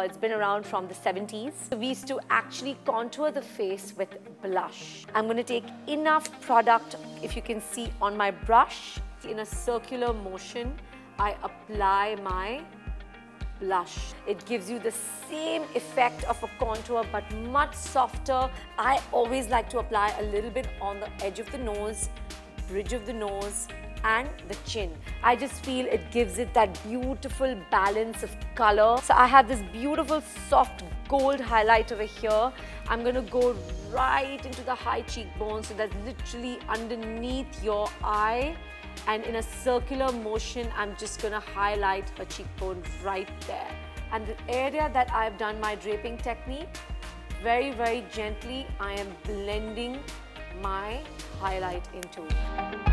It's been around from the 70s. So we used to actually contour the face with blush. I'm going to take enough product, if you can see, on my brush. In a circular motion, I apply my blush. It gives you the same effect of a contour but much softer. I always like to apply a little bit on the edge of the nose, bridge of the nose, and the chin. I just feel it gives it that beautiful balance of color. So I have this beautiful soft gold highlight over here. I'm going to go right into the high cheekbone, so that's literally underneath your eye. And in a circular motion, I'm just going to highlight a cheekbone right there. And the area that I've done my draping technique, very, very gently, I am blending my highlight into.